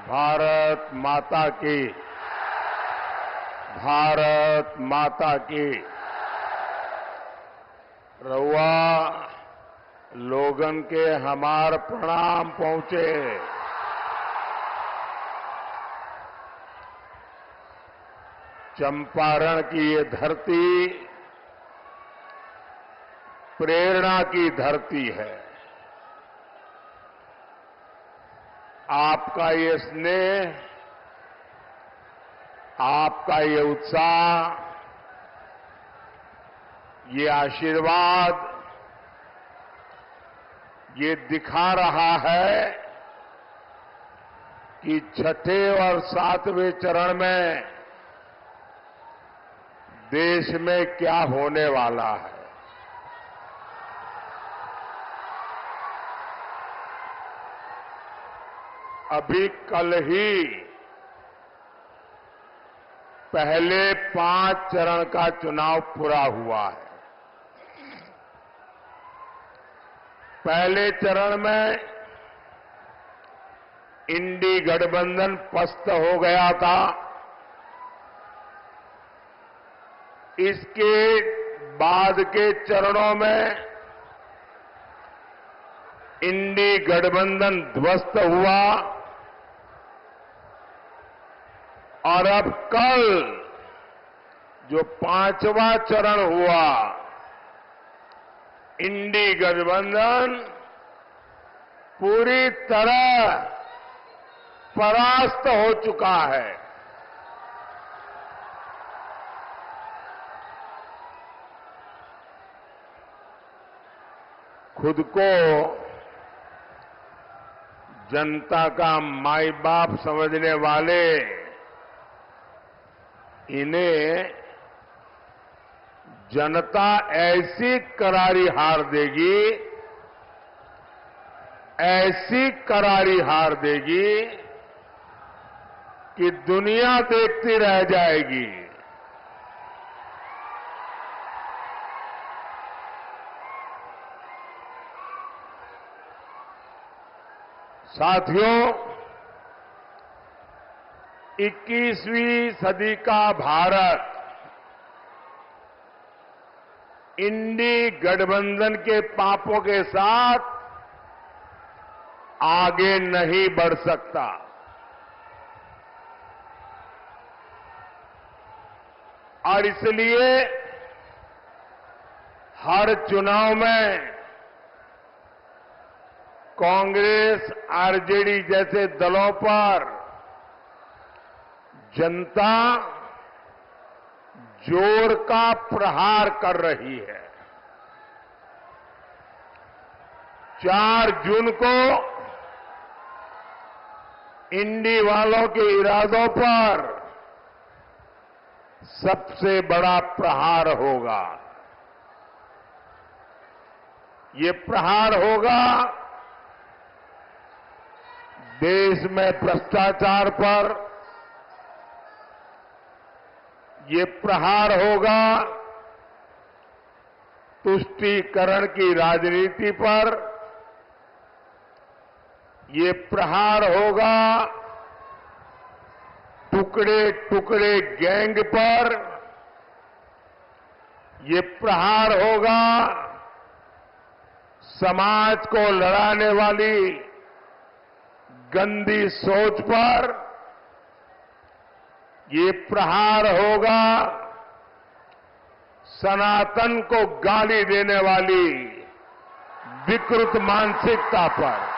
भारत माता की, भारत माता की। रउआ लोगन के हमार प्रणाम पहुंचे। चंपारण की ये धरती प्रेरणा की धरती है। आपका ये स्नेह, आपका ये उत्साह, ये आशीर्वाद, ये दिखा रहा है कि छठे और सातवें चरण में देश में क्या होने वाला है। अभी कल ही पहले 5 चरण का चुनाव पूरा हुआ है। पहले चरण में इंडी गठबंधन पस्त हो गया था। इसके बाद के चरणों में इंडी गठबंधन ध्वस्त हुआ और अब कल जो 5वां चरण हुआ, इंडी गठबंधन पूरी तरह परास्त हो चुका है। खुद को जनता का माई बाप समझने वाले इन्हें जनता ऐसी करारी हार देगी, ऐसी करारी हार देगी कि दुनिया देखती रह जाएगी। साथियों, 21वीं सदी का भारत इंडी गठबंधन के पापों के साथ आगे नहीं बढ़ सकता। और इसलिए हर चुनाव में कांग्रेस, आरजेडी जैसे दलों पर जनता जोर का प्रहार कर रही है। 4 जून को इंडी वालों के इरादों पर सबसे बड़ा प्रहार होगा। ये प्रहार होगा देश में भ्रष्टाचार पर, ये प्रहार होगा तुष्टीकरण की राजनीति पर, ये प्रहार होगा टुकड़े टुकड़े गैंग पर, ये प्रहार होगा समाज को लड़ाने वाली गंदी सोच पर, ये प्रहार होगा सनातन को गाली देने वाली विकृत मानसिकता पर,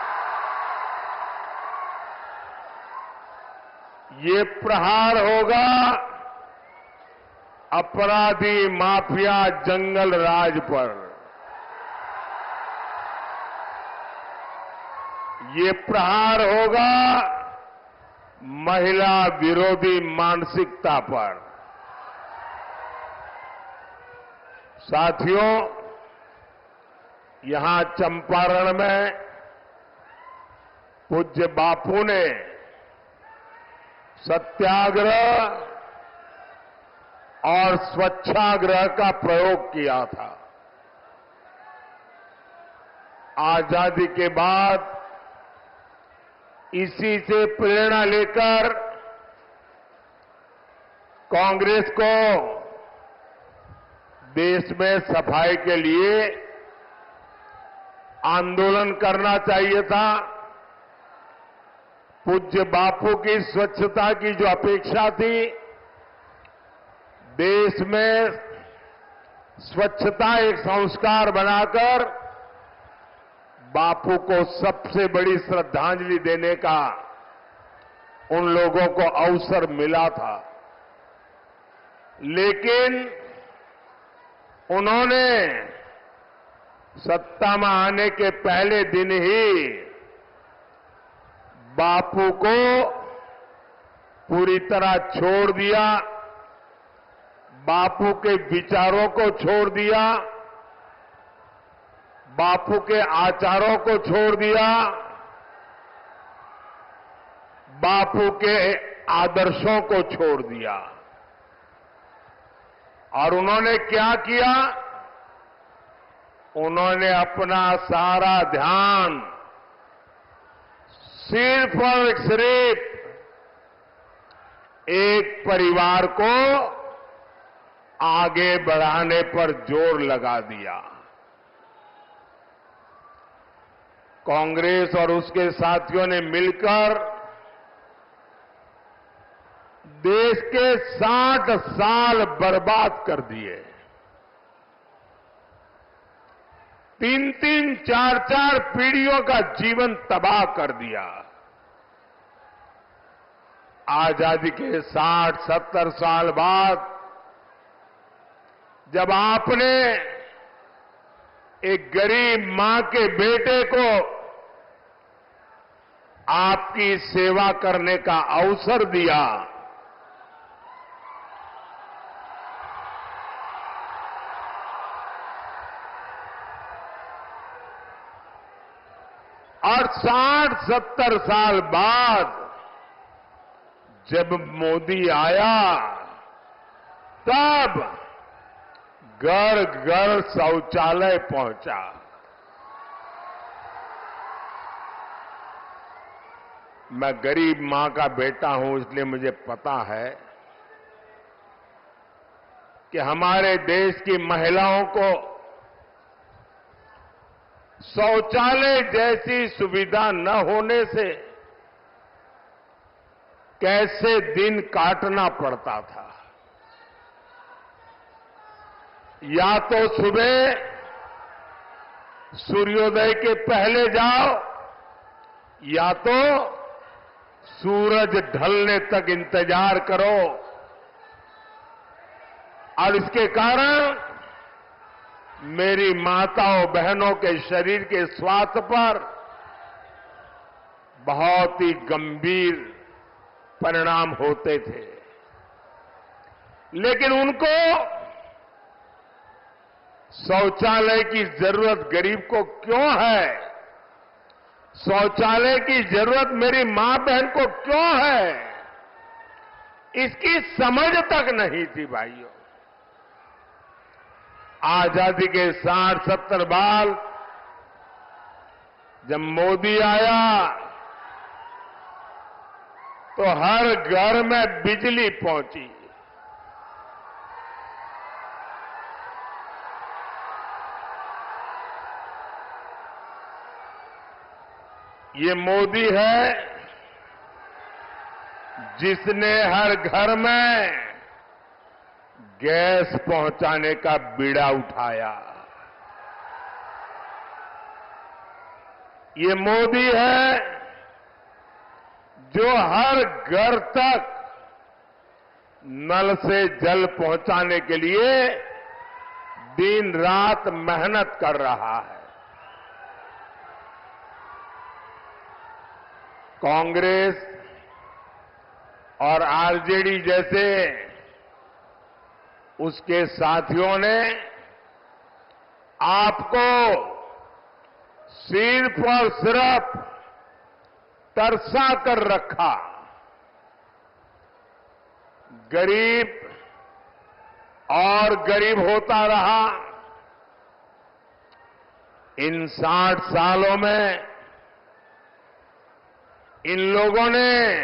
ये प्रहार होगा अपराधी माफिया जंगल राज पर, ये प्रहार होगा महिला विरोधी मानसिकता पर। साथियों, यहां चंपारण में पूज्य बापू ने सत्याग्रह और स्वच्छाग्रह का प्रयोग किया था। आजादी के बाद इसी से प्रेरणा लेकर कांग्रेस को देश में सफाई के लिए आंदोलन करना चाहिए था। पूज्य बापू की स्वच्छता की जो अपेक्षा थी, देश में स्वच्छता एक संस्कार बनाकर बापू को सबसे बड़ी श्रद्धांजलि देने का उन लोगों को अवसर मिला था। लेकिन उन्होंने सत्ता में आने के पहले दिन ही बापू को पूरी तरह छोड़ दिया, बापू के विचारों को छोड़ दिया, बापू के आचारों को छोड़ दिया, बापू के आदर्शों को छोड़ दिया। और उन्होंने क्या किया? उन्होंने अपना सारा ध्यान सिर्फ और सिर्फ एक परिवार को आगे बढ़ाने पर जोर लगा दिया। कांग्रेस और उसके साथियों ने मिलकर देश के 60 साल बर्बाद कर दिए। 3-3, 4-4 पीढ़ियों का जीवन तबाह कर दिया। आजादी के 60-70 साल बाद जब आपने एक गरीब मां के बेटे को आपकी सेवा करने का अवसर दिया, और 60-70 साल बाद जब मोदी आया, तब घर घर शौचालय पहुंचा। मैं गरीब मां का बेटा हूं, इसलिए मुझे पता है कि हमारे देश की महिलाओं को शौचालय जैसी सुविधा न होने से कैसे दिन काटना पड़ता था। या तो सुबह सूर्योदय के पहले जाओ, या तो सूरज ढलने तक इंतजार करो। और इसके कारण मेरी माताओं बहनों के शरीर के स्वास्थ्य पर बहुत ही गंभीर परिणाम होते थे। लेकिन उनको शौचालय की जरूरत गरीब को क्यों है, शौचालय की जरूरत मेरी मां बहन को क्यों है, इसकी समझ तक नहीं थी भाइयों। आजादी के 60-70 बाद जब मोदी आया तो हर घर में बिजली पहुंची। ये मोदी है जिसने हर घर में गैस पहुंचाने का बीड़ा उठाया। ये मोदी है जो हर घर तक नल से जल पहुंचाने के लिए दिन रात मेहनत कर रहा है। कांग्रेस और आरजेडी जैसे उसके साथियों ने आपको सिर्फ और सिर्फ तरसा कर रखा। गरीब और गरीब होता रहा। इन 60 सालों में इन लोगों ने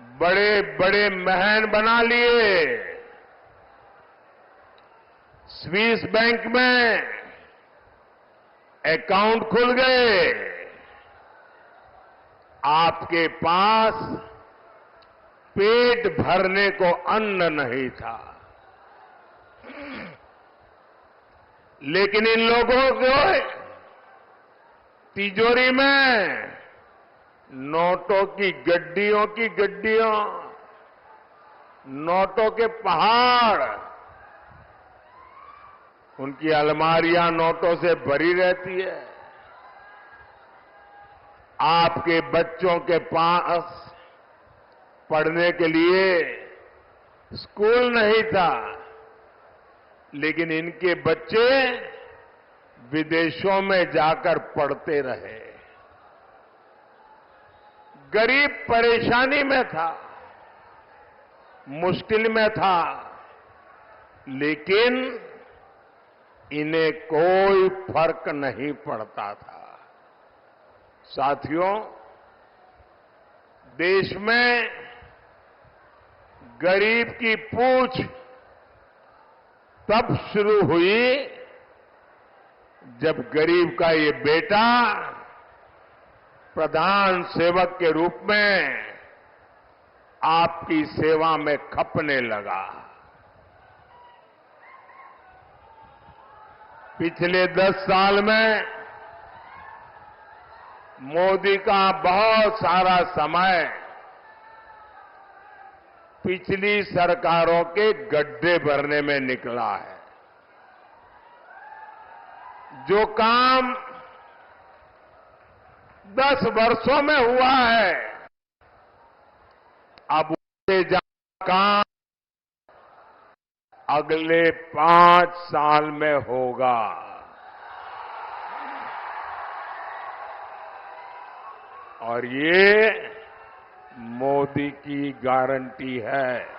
बड़े बड़े महल बना लिए। स्विस बैंक में अकाउंट खुल गए। आपके पास पेट भरने को अन्न नहीं था। लेकिन इन लोगों को तिजोरी में नोटों की गड्डियों, नोटों के पहाड़, उनकी अलमारियां नोटों से भरी रहती है। आपके बच्चों के पास पढ़ने के लिए स्कूल नहीं था, लेकिन इनके बच्चे विदेशों में जाकर पढ़ते रहे। गरीब परेशानी में था, मुश्किल में था, लेकिन इन्हें कोई फर्क नहीं पड़ता था। साथियों, देश में गरीब की पूछ तब शुरू हुई जब गरीब का ये बेटा प्रधान सेवक के रूप में आपकी सेवा में खपने लगा। पिछले 10 साल में मोदी का बहुत सारा समय पिछली सरकारों के गड्ढे भरने में निकला है। जो काम 10 वर्षों में हुआ है, अब उससे ज्यादा काम अगले 5 साल में होगा। और ये मोदी की गारंटी है।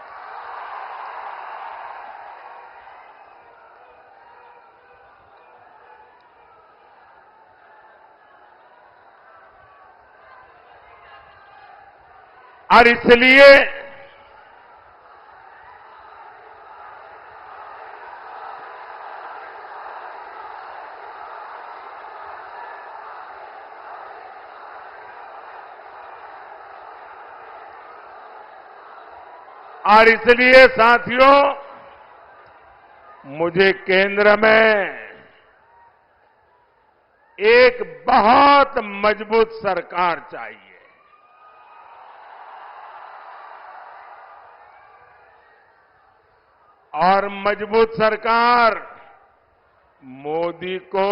और इसलिए साथियों, मुझे केंद्र में एक बहुत मजबूत सरकार चाहिए। और मजबूत सरकार मोदी को,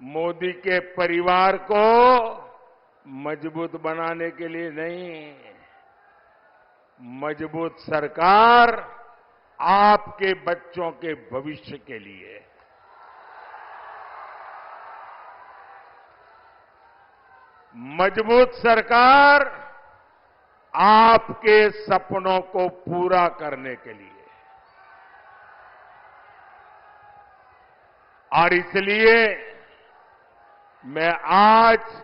मोदी के परिवार को मजबूत बनाने के लिए नहीं, मजबूत सरकार आपके बच्चों के भविष्य के लिए। मजबूत सरकार आपके सपनों को पूरा करने के लिए। और इसलिए मैं आज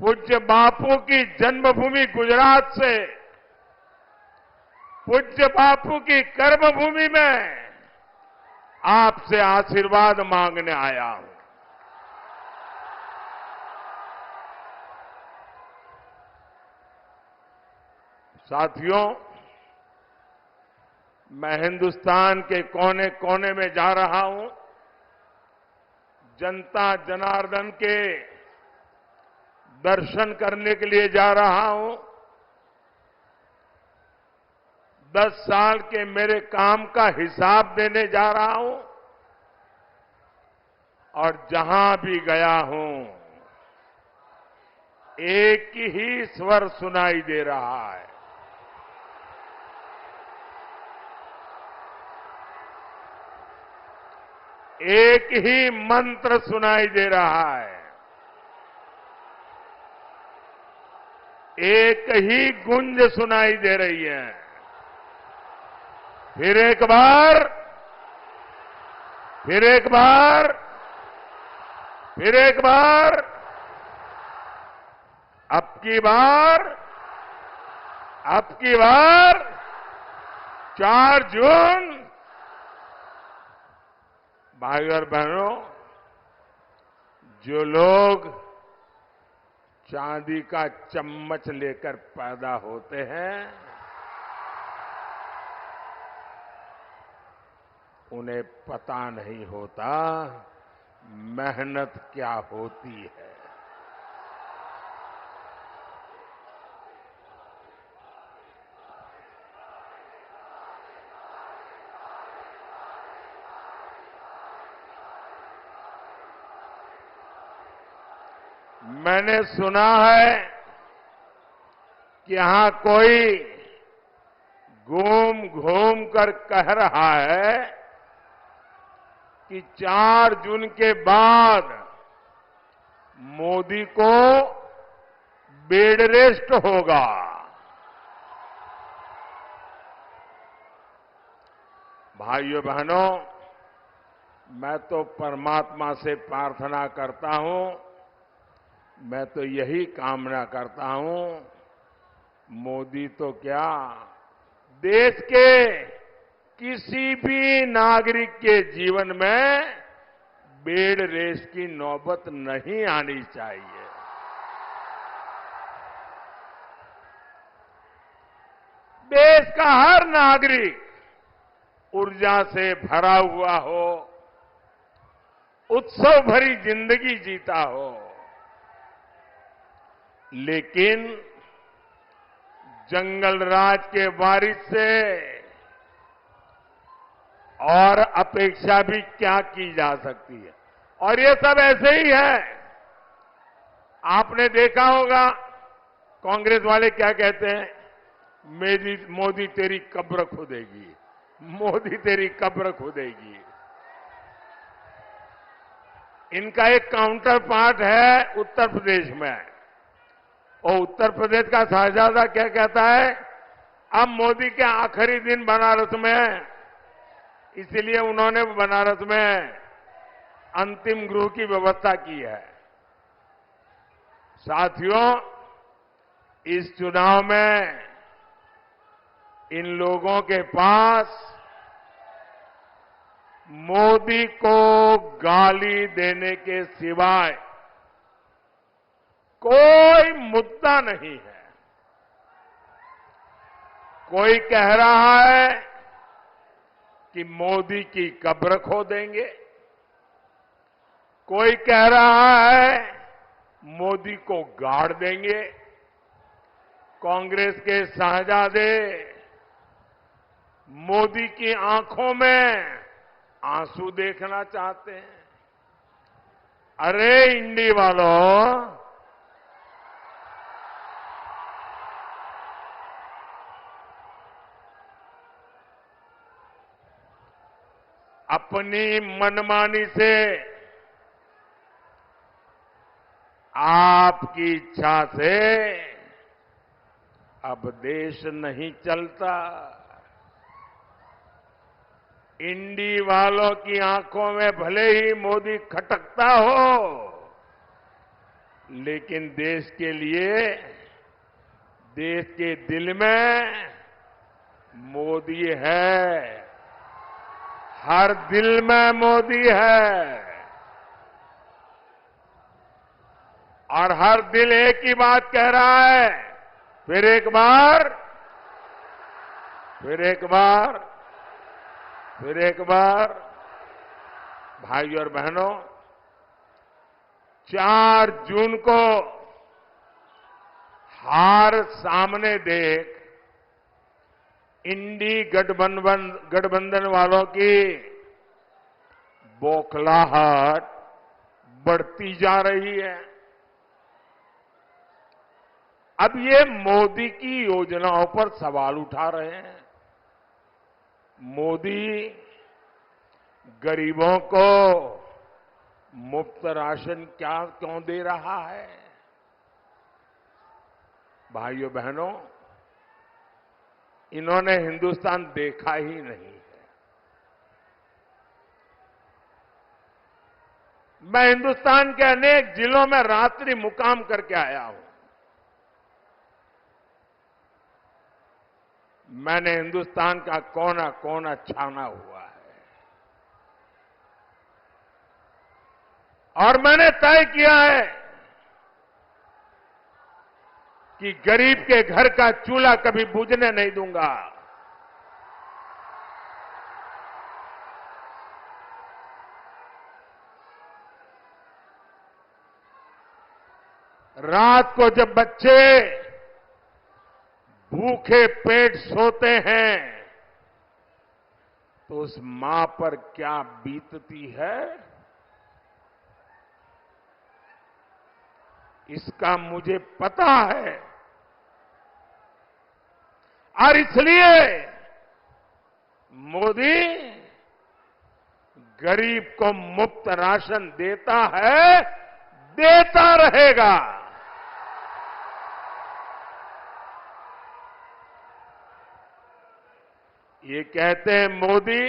पूज्य बापू की जन्मभूमि गुजरात से, पूज्य बापू की कर्मभूमि में आपसे आशीर्वाद मांगने आया हूं। साथियों, मैं हिंदुस्तान के कोने कोने में जा रहा हूं। जनता जनार्दन के दर्शन करने के लिए जा रहा हूं। 10 साल के मेरे काम का हिसाब देने जा रहा हूं। और जहां भी गया हूं, एक ही स्वर सुनाई दे रहा है। एक ही मंत्र सुनाई दे रहा है। एक ही गूंज सुनाई दे रही है। फिर एक बार, फिर एक बार, फिर एक बार, अब की बार 4 जून, भाई और बहनों, जो लोग चांदी का चम्मच लेकर पैदा होते हैं, उन्हें पता नहीं होता मेहनत क्या होती है। मैंने सुना है कि यहां कोई घूम घूम कर कह रहा है कि 4 जून के बाद मोदी को बेड रेस्ट होगा। भाइयों बहनों, मैं तो परमात्मा से प्रार्थना करता हूं, मैं तो यही कामना करता हूं, मोदी तो क्या, देश के किसी भी नागरिक के जीवन में बेड रेस की नौबत नहीं आनी चाहिए। देश का हर नागरिक ऊर्जा से भरा हुआ हो, उत्सव भरी जिंदगी जीता हो, लेकिन जंगल राज के वारिस से और अपेक्षा भी क्या की जा सकती है। और ये सब ऐसे ही है। आपने देखा होगा कांग्रेस वाले क्या कहते हैं, मोदी तेरी कब्र खुदेगी, मोदी तेरी कब्र खुदेगी। इनका एक काउंटर पार्ट है उत्तर प्रदेश में, और उत्तर प्रदेश का शहजादा क्या कहता है, अब मोदी के आखिरी दिन बनारस में है, इसलिए उन्होंने बनारस में अंतिम गृह की व्यवस्था की है। साथियों, इस चुनाव में इन लोगों के पास मोदी को गाली देने के सिवाय कोई मुद्दा नहीं है। कोई कह रहा है कि मोदी की कब्र खो देंगे, कोई कह रहा है मोदी को गाड़ देंगे। कांग्रेस के शहजादे मोदी की आंखों में आंसू देखना चाहते हैं। अरे इंडी वालों, अपनी मनमानी से आपकी इच्छा से अब देश नहीं चलता। इंडी वालों की आंखों में भले ही मोदी खटकता हो, लेकिन देश के लिए, देश के दिल में मोदी है। हर दिल में मोदी है, और हर दिल एक ही बात कह रहा है, फिर एक बार, फिर एक बार, फिर एक बार। भाइयों और बहनों, 4 जून को हार सामने देख इंडी गठबंधन वालों की बौखलाहट बढ़ती जा रही है। अब ये मोदी की योजनाओं पर सवाल उठा रहे हैं। मोदी गरीबों को मुफ्त राशन क्यों दे रहा है? भाइयों बहनों, इन्होंने हिंदुस्तान देखा ही नहीं है। मैं हिंदुस्तान के अनेक जिलों में रात्रि मुकाम करके आया हूं। मैंने हिंदुस्तान का कोना कोना छाना हुआ है और मैंने तय किया है कि गरीब के घर का चूल्हा कभी बुझने नहीं दूंगा। रात को जब बच्चे भूखे पेट सोते हैं तो उस मां पर क्या बीतती है, इसका मुझे पता है। और इसलिए मोदी गरीब को मुफ्त राशन देता है, देता रहेगा। ये कहते हैं मोदी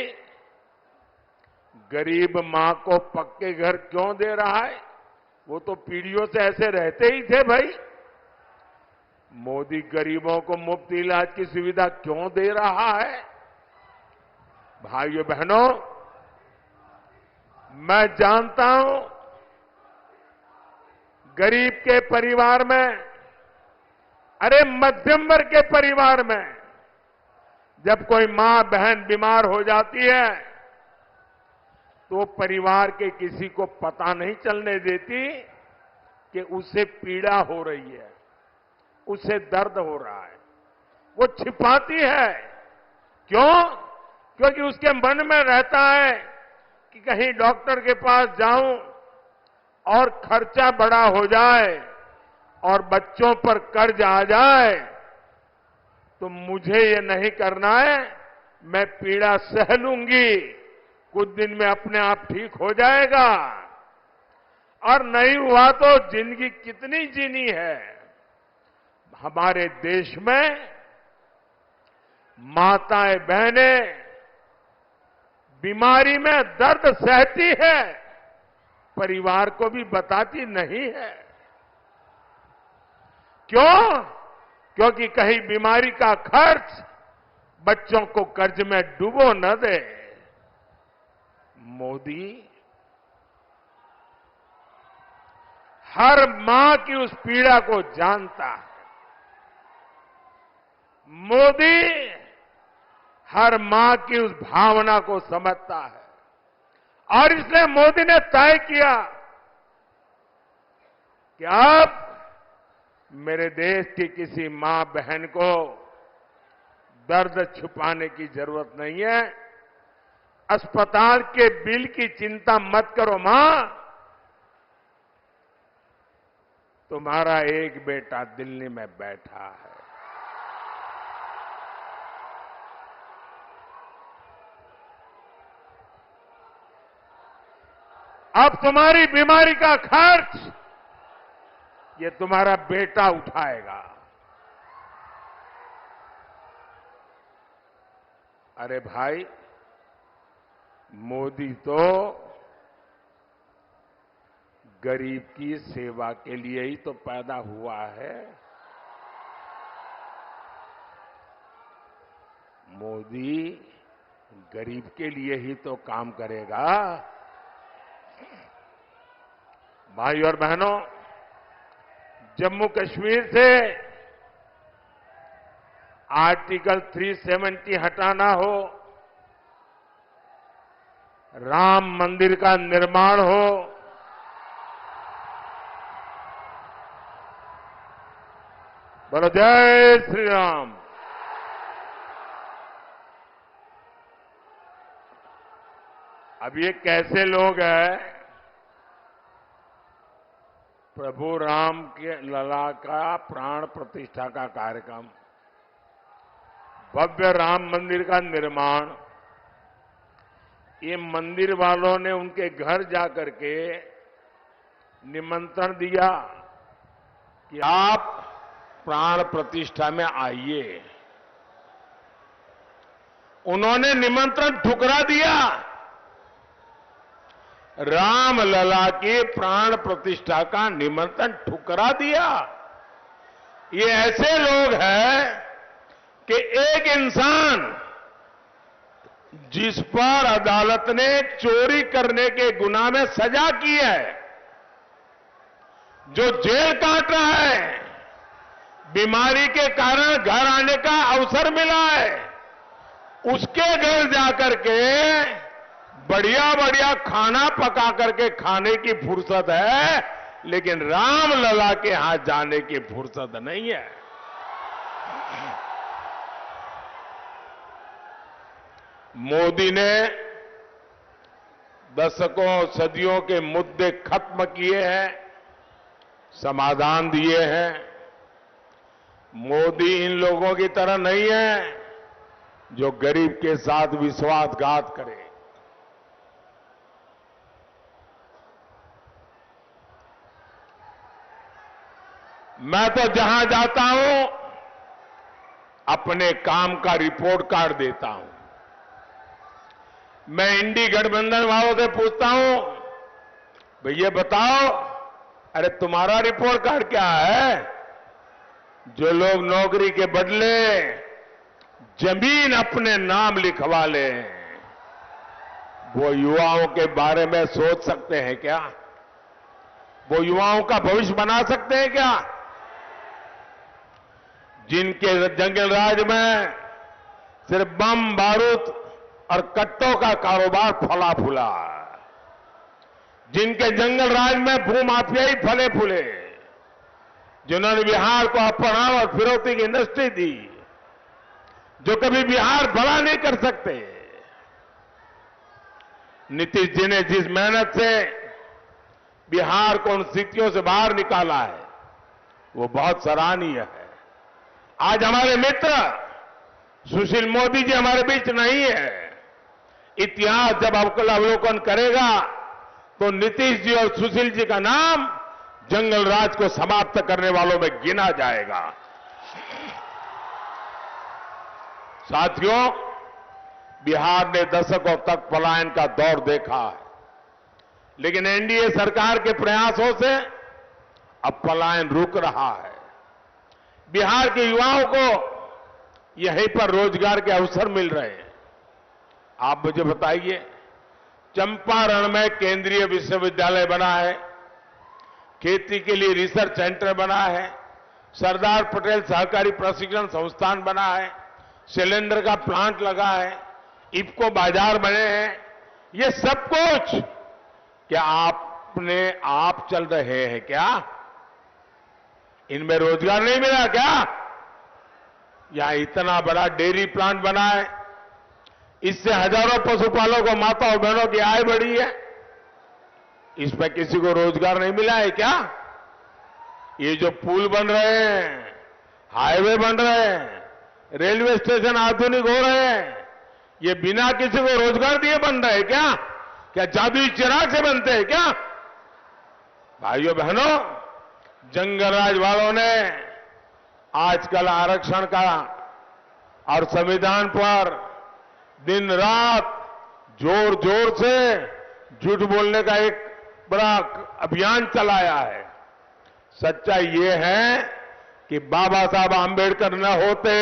गरीब मां को पक्के घर क्यों दे रहा है, वो तो पीढ़ियों से ऐसे रहते ही थे भाई। मोदी गरीबों को मुफ्त इलाज की सुविधा क्यों दे रहा है? भाइयों बहनों, मैं जानता हूं गरीब के परिवार में, अरे मध्यम वर्ग के परिवार में जब कोई मां बहन बीमार हो जाती है तो परिवार के किसी को पता नहीं चलने देती कि उसे पीड़ा हो रही है, उसे दर्द हो रहा है। वो छिपाती है। क्यों? क्योंकि उसके मन में रहता है कि कहीं डॉक्टर के पास जाऊं और खर्चा बड़ा हो जाए और बच्चों पर कर्ज आ जाए तो मुझे ये नहीं करना है, मैं पीड़ा सह लूंगी, कुछ दिन में अपने आप ठीक हो जाएगा। और नहीं हुआ तो जिंदगी कितनी जीनी है। हमारे देश में माताएं बहनें बीमारी में दर्द सहती है, परिवार को भी बताती नहीं है। क्यों? क्योंकि कहीं बीमारी का खर्च बच्चों को कर्ज में डुबो न दे। मोदी हर मां की उस पीड़ा को जानता है। मोदी हर मां की उस भावना को समझता है और इसलिए मोदी ने तय किया कि अब मेरे देश की किसी मां बहन को दर्द छुपाने की जरूरत नहीं है। अस्पताल के बिल की चिंता मत करो मां, तुम्हारा एक बेटा दिल्ली में बैठा है। अब तुम्हारी बीमारी का खर्च ये तुम्हारा बेटा उठाएगा। अरे भाई, मोदी तो गरीब की सेवा के लिए ही तो पैदा हुआ है। मोदी गरीब के लिए ही तो काम करेगा। भाई और बहनों, जम्मू कश्मीर से आर्टिकल 370 हटाना हो, राम मंदिर का निर्माण हो, बोलो जय श्री राम। अब ये कैसे लोग हैं? प्रभु राम के लला का प्राण प्रतिष्ठा का कार्यक्रम, भव्य राम मंदिर का निर्माण, ये मंदिर वालों ने उनके घर जाकर के निमंत्रण दिया कि आप प्राण प्रतिष्ठा में आइए। उन्होंने निमंत्रण ठुकरा दिया। राम लला के प्राण प्रतिष्ठा का निमंत्रण ठुकरा दिया। ये ऐसे लोग हैं कि एक इंसान जिस पर अदालत ने चोरी करने के गुनाह में सजा की है, जो जेल काट रहा है, बीमारी के कारण घर आने का अवसर मिला है, उसके घर जाकर के बढ़िया बढ़िया खाना पका करके खाने की फुर्सत है, लेकिन रामलला के हाथ जाने की फुर्सत नहीं है। मोदी ने दशकों सदियों के मुद्दे खत्म किए हैं, समाधान दिए हैं। मोदी इन लोगों की तरह नहीं है जो गरीब के साथ विश्वासघात करे। मैं तो जहां जाता हूं अपने काम का रिपोर्ट कार्ड देता हूं। मैं इंडी गठबंधन वालों से पूछता हूं, भैया बताओ, अरे तुम्हारा रिपोर्ट कार्ड क्या है? जो लोग नौकरी के बदले जमीन अपने नाम लिखवा ले, वो युवाओं के बारे में सोच सकते हैं क्या? वो युवाओं का भविष्य बना सकते हैं क्या? जिनके जंगल राज में सिर्फ बम बारूद और कट्टों का कारोबार फला फूला, जिनके जंगल राज में भूमाफियाई फले फूले, जिन्होंने बिहार को अपहरण और फिरौती की इंडस्ट्री दी, जो कभी बिहार बड़ा नहीं कर सकते। नीतीश जी ने जिस मेहनत से बिहार को उन स्थितियों से बाहर निकाला है, वो बहुत सराहनीय है। आज हमारे मित्र सुशील मोदी जी हमारे बीच नहीं है। इतिहास जब अवलोकन करेगा तो नीतीश जी और सुशील जी का नाम जंगल राज को समाप्त करने वालों में गिना जाएगा। साथियों, बिहार ने दशकों तक पलायन का दौर देखा है, लेकिन एनडीए सरकार के प्रयासों से अब पलायन रुक रहा है। बिहार के युवाओं को यहीं पर रोजगार के अवसर मिल रहे हैं। आप मुझे बताइए, चंपारण में केंद्रीय विश्वविद्यालय बना है, खेती के लिए रिसर्च सेंटर बना है, सरदार पटेल सहकारी प्रशिक्षण संस्थान बना है, सिलेंडर का प्लांट लगा है, इफ्को बाजार बने हैं। ये सब कुछ क्या आपने आप चल रहे हैं क्या? इनमें रोजगार नहीं मिला क्या? यहां इतना बड़ा डेयरी प्लांट बना है, इससे हजारों पशुपालकों, माताओं बहनों की आय बढ़ी है। इसमें किसी को रोजगार नहीं मिला है क्या? ये जो पुल बन रहे हैं, हाईवे बन रहे हैं, रेलवे स्टेशन आधुनिक हो रहे हैं, ये बिना किसी को रोजगार दिए बन रहे हैं क्या? क्या जादुई चिराग से बनते हैं क्या? भाइयों बहनों, जंगलराज वालों ने आजकल आरक्षण का और संविधान पर दिन रात जोर जोर से झूठ बोलने का एक बड़ा अभियान चलाया है। सच्चाई ये है कि बाबा साहब आंबेडकर न होते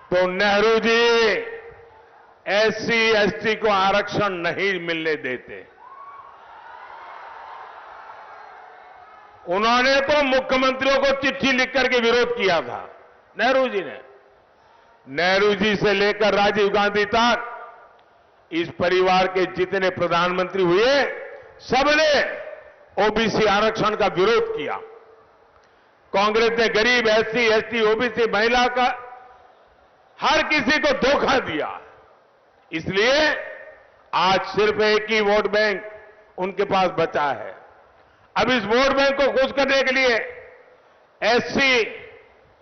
तो नेहरू जी एससी एसटी को आरक्षण नहीं मिलने देते। उन्होंने तो मुख्यमंत्रियों को चिट्ठी लिख करके विरोध किया था, नेहरू जी ने। नेहरू जी से लेकर राजीव गांधी तक इस परिवार के जितने प्रधानमंत्री हुए, सबने ओबीसी आरक्षण का विरोध किया। कांग्रेस ने गरीब, एससी, एसटी, ओबीसी, महिला का हर किसी को धोखा दिया। इसलिए आज सिर्फ एक ही वोट बैंक उनके पास बचा है। अब इस वोट बैंक को खुश करने के लिए एससी,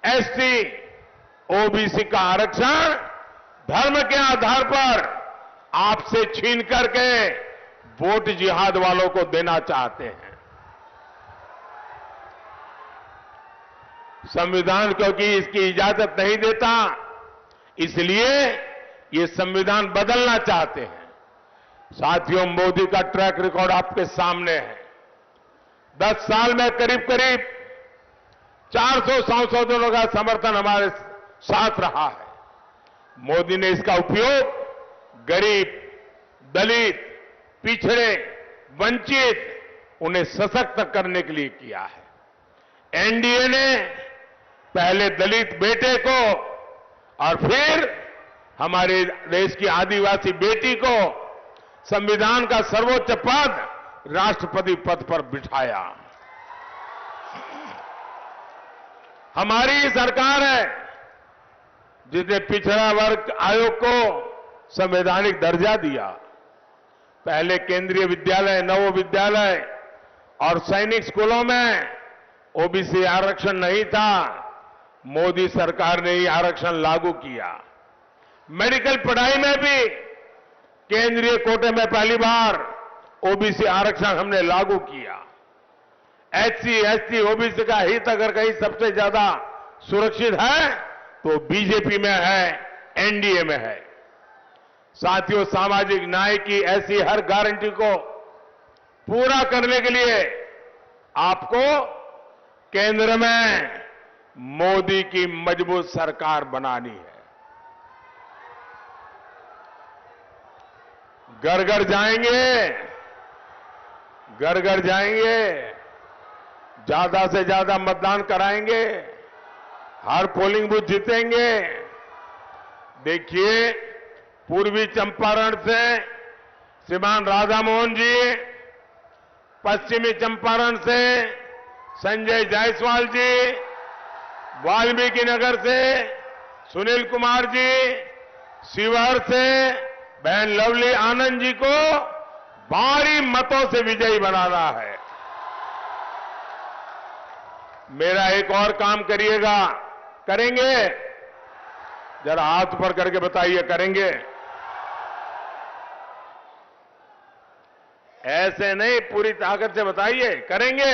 एसटी, ओबीसी का आरक्षण धर्म के आधार पर आपसे छीन करके वोट जिहाद वालों को देना चाहते हैं। संविधान क्योंकि इसकी इजाजत नहीं देता, इसलिए ये संविधान बदलना चाहते हैं। साथियों, मोदी का ट्रैक रिकॉर्ड आपके सामने है। 10 साल में करीब करीब 400 सांसदों का समर्थन हमारे साथ रहा है। मोदी ने इसका उपयोग गरीब, दलित, पिछड़े, वंचित, उन्हें सशक्त करने के लिए किया है। एनडीए ने पहले दलित बेटे को और फिर हमारे देश की आदिवासी बेटी को संविधान का सर्वोच्च पद, राष्ट्रपति पद पर बिठाया। हमारी सरकार है जिसने पिछड़ा वर्ग आयोग को संवैधानिक दर्जा दिया। पहले केंद्रीय विद्यालय, नवोदय विद्यालय और सैनिक स्कूलों में ओबीसी आरक्षण नहीं था। मोदी सरकार ने ये आरक्षण लागू किया। मेडिकल पढ़ाई में भी केंद्रीय कोटे में पहली बार ओबीसी आरक्षण हमने लागू किया। एससी, एसटी, ओबीसी का हित अगर कहीं सबसे ज्यादा सुरक्षित है तो बीजेपी में है, एनडीए में है। साथियों, सामाजिक न्याय की ऐसी हर गारंटी को पूरा करने के लिए आपको केंद्र में मोदी की मजबूत सरकार बनानी है। घर घर जाएंगे, घर घर जाएंगे, ज्यादा से ज्यादा मतदान कराएंगे, हर पोलिंग बूथ जीतेंगे। देखिए, पूर्वी चंपारण से श्रीमान राधा मोहन जी, पश्चिमी चंपारण से संजय जायसवाल जी, वाल्मीकि नगर से सुनील कुमार जी, शिवहर से बहन लवली आनंद जी को भारी मतों से विजयी बनाना है। मेरा एक और काम करिएगा, करेंगे? जरा हाथ ऊपर करके बताइए, करेंगे? ऐसे नहीं, पूरी ताकत से बताइए, करेंगे?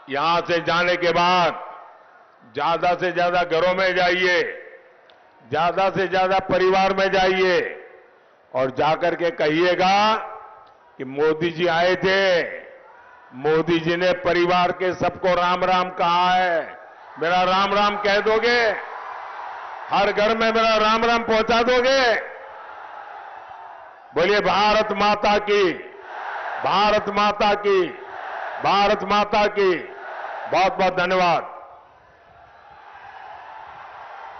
यहां से जाने के बाद ज्यादा से ज्यादा घरों में जाइए, ज्यादा से ज्यादा परिवार में जाइए और जाकर के कहिएगा कि मोदी जी आए थे, मोदी जी ने परिवार के सबको राम राम कहा है। मेरा राम राम कह दोगे? हर घर में मेरा राम राम पहुंचा दोगे? बोलिए भारत माता की, भारत माता की, भारत माता की। बहुत बहुत धन्यवाद।